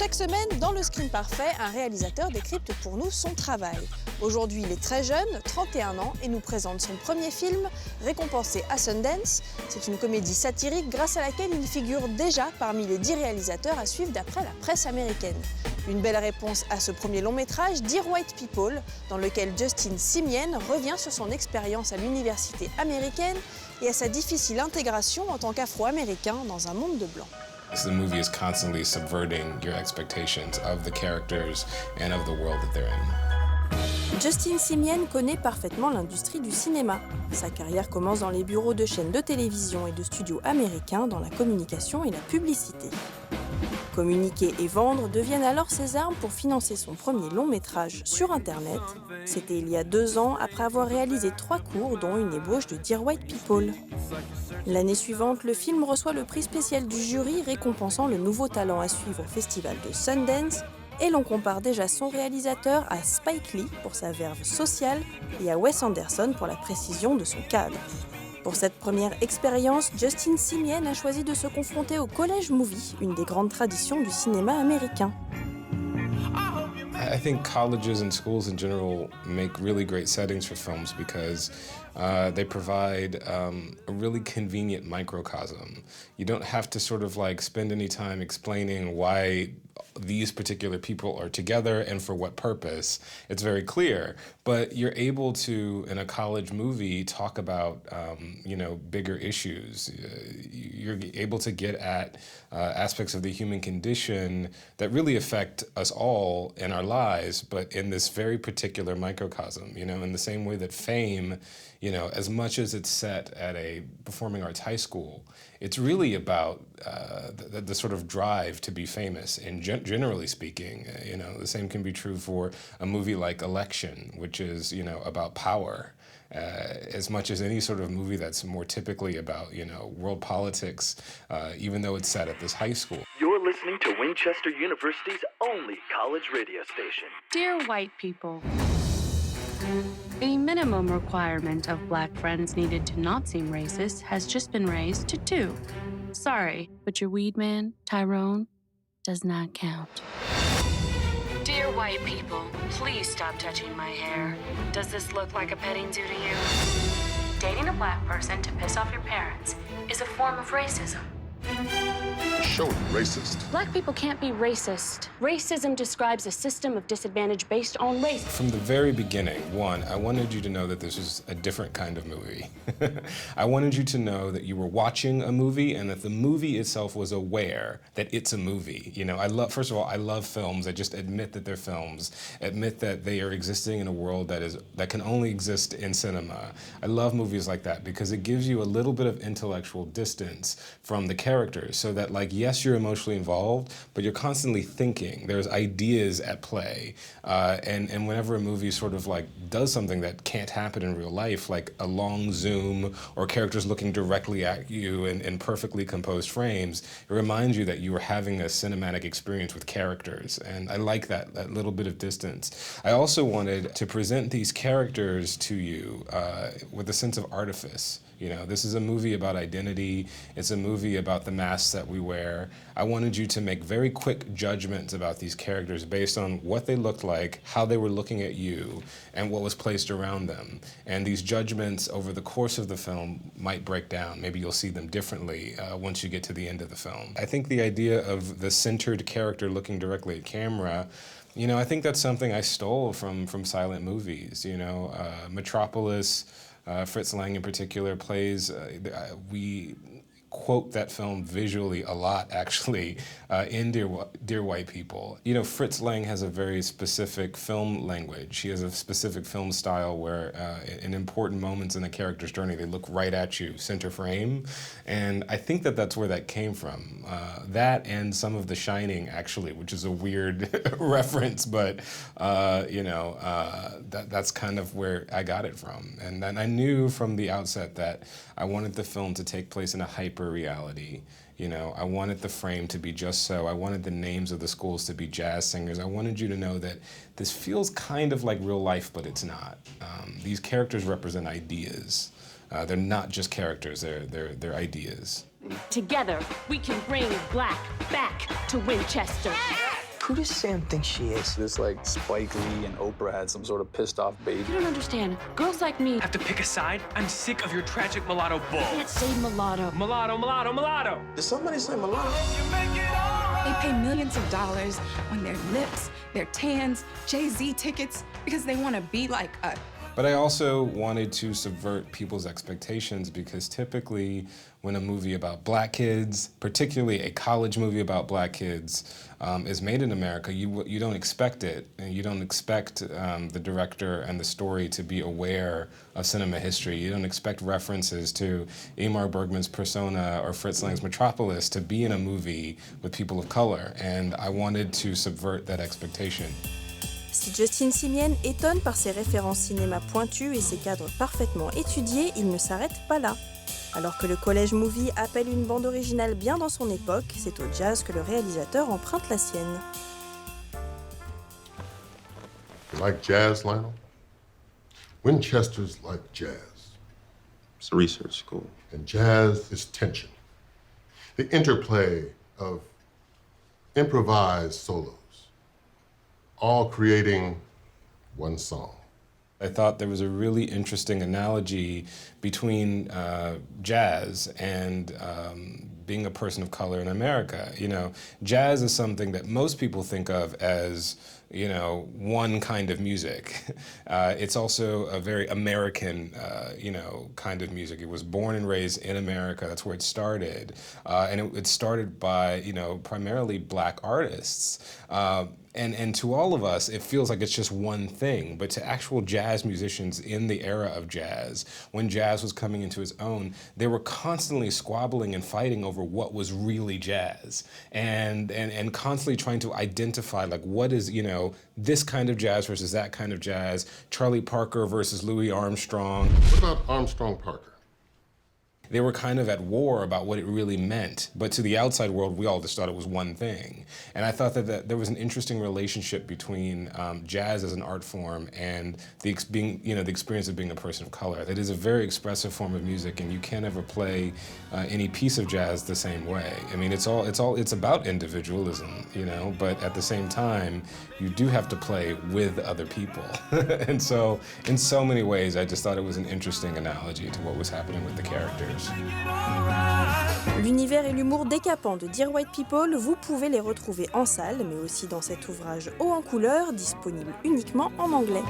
Chaque semaine, dans le Screen Parfait, un réalisateur décrypte pour nous son travail. Aujourd'hui, il est très jeune, 31 ans, et nous présente son premier film, récompensé à Sundance. C'est une comédie satirique grâce à laquelle il figure déjà parmi les 10 réalisateurs à suivre d'après la presse américaine. Une belle réponse à ce premier long métrage, Dear White People, dans lequel Justin Simien revient sur son expérience à l'université américaine et à sa difficile intégration en tant qu'Afro-Américain dans un monde de blancs. The movie is constantly subverting your expectations of the characters and of the world that they're in. Justin Simien connaît parfaitement l'industrie du cinéma. Sa carrière commence dans les bureaux de chaînes de télévision et de studios américains dans la communication et la publicité. Communiquer et vendre deviennent alors ses armes pour financer son premier long métrage sur Internet. C'était il y a 2 ans, après avoir réalisé 3 courts, dont une ébauche de Dear White People. L'année suivante, le film reçoit le prix spécial du jury récompensant le nouveau talent à suivre au festival de Sundance, et l'on compare déjà son réalisateur à Spike Lee pour sa verve sociale et à Wes Anderson pour la précision de son cadre. Pour cette première expérience, Justin Simien a choisi de se confronter au college movie, une des grandes traditions du cinéma américain. I think colleges and schools in general make really great settings for films because they provide a really convenient microcosm. You don't have to sort of like spend any time explaining why these particular people are together and for what purpose. It's very clear, but you're able to, in a college movie, talk about bigger issues. You're able to get at aspects of the human condition that really affect us all in our lives, but in this very particular microcosm, in the same way that fame, as much as it's set at a performing arts high school, it's really about the sort of drive to be famous. And generally speaking, the same can be true for a movie like Election, which is, about power. As much as any sort of movie that's more typically about, world politics, even though it's set at this high school. You're listening to Winchester University's only college radio station. Dear white people, the minimum requirement of black friends needed to not seem racist has just been raised to 2. Sorry, but your weed man, Tyrone, does not count. Dear white people, please stop touching my hair. Does this look like a petting zoo to you? Dating a black person to piss off your parents is a form of racism. Show racist. Black people can't be racist. Racism describes a system of disadvantage based on race. From the very beginning, one, I wanted you to know that this was a different kind of movie. I wanted you to know that you were watching a movie and that the movie itself was aware that it's a movie. First of all, I love films. I just admit that they're films. Admit that they are existing in a world that can only exist in cinema. I love movies like that because it gives you a little bit of intellectual distance from the characters, so that yes, you're emotionally involved, but you're constantly thinking. There's ideas at play, and whenever a movie sort of does something that can't happen in real life, like a long zoom or characters looking directly at you in perfectly composed frames, it reminds you that you were having a cinematic experience with characters, and I like that little bit of distance. I also wanted to present these characters to you with a sense of artifice. This is a movie about identity. It's a movie about the masks that we wear. I wanted you to make very quick judgments about these characters based on what they looked like, how they were looking at you, and what was placed around them. And these judgments over the course of the film might break down. Maybe you'll see them differently once you get to the end of the film. I think the idea of the centered character looking directly at camera, I think that's something I stole from silent movies. Metropolis, Fritz Lang in particular plays, we quote that film visually a lot, actually, in Dear White People. Fritz Lang has a very specific film language. He has a specific film style where in important moments in a character's journey, they look right at you, center frame. And I think that's where that came from. That and some of The Shining, actually, which is a weird reference, but that's kind of where I got it from. And then I knew from the outset that I wanted the film to take place in a hyper reality. I wanted the frame to be just so. I wanted the names of the schools to be jazz singers. I wanted you to know that this feels kind of like real life, but it's not. These characters represent ideas. They're not just characters, they're ideas. Together, we can bring black back to Winchester. Who does Sam think she is? This like Spike Lee and Oprah had some sort of pissed off baby. You don't understand. Girls like me Have to pick a side? I'm sick of your tragic mulatto bull. can't say mulatto. Mulatto, mulatto, mulatto. Did somebody say mulatto? They pay millions of dollars on their lips, their tans, Jay-Z tickets, because they want to be like us. But I also wanted to subvert people's expectations because typically when a movie about black kids, particularly a college movie about black kids, is made in America, you don't expect it. And you don't expect the director and the story to be aware of cinema history. You don't expect references to Ingmar Bergman's Persona or Fritz Lang's Metropolis to be in a movie with people of color. And I wanted to subvert that expectation. Si Justin Simien étonne par ses références cinéma pointues et ses cadres parfaitement étudiés, il ne s'arrête pas là. Alors que le College Movie appelle une bande originale bien dans son époque, c'est au jazz que le réalisateur emprunte la sienne. You like jazz, Lionel? Winchester's like jazz. It's a research school. And jazz is tension. The interplay of improvised solos, all creating one song. I thought there was a really interesting analogy between jazz and being a person of color in America. You know, jazz is something that most people think of as, you know, one kind of music. It's also a very American, you know, kind of music. It was born and raised in America. That's where it started. And it started by, you know, primarily black artists. And to all of us, it feels like it's just one thing, but to actual jazz musicians in the era of jazz, when jazz was coming into its own, they were constantly squabbling and fighting over what was really jazz, and constantly trying to identify, like, what is, you know, this kind of jazz versus that kind of jazz, Charlie Parker versus Louis Armstrong. What about Armstrong Parker? They were kind of at war about what it really meant, but to the outside world, we all just thought it was one thing. And I thought that there was an interesting relationship between jazz as an art form and the experience of being a person of color. It is a very expressive form of music, and you can't ever play any piece of jazz the same way. I mean, it's about individualism, you know, but at the same time, you do have to play with other people. And so, in so many ways, I just thought it was an interesting analogy to what was happening with the characters. L'univers et l'humour décapant de Dear White People, vous pouvez les retrouver en salle, mais aussi dans cet ouvrage haut en couleur, disponible uniquement en anglais.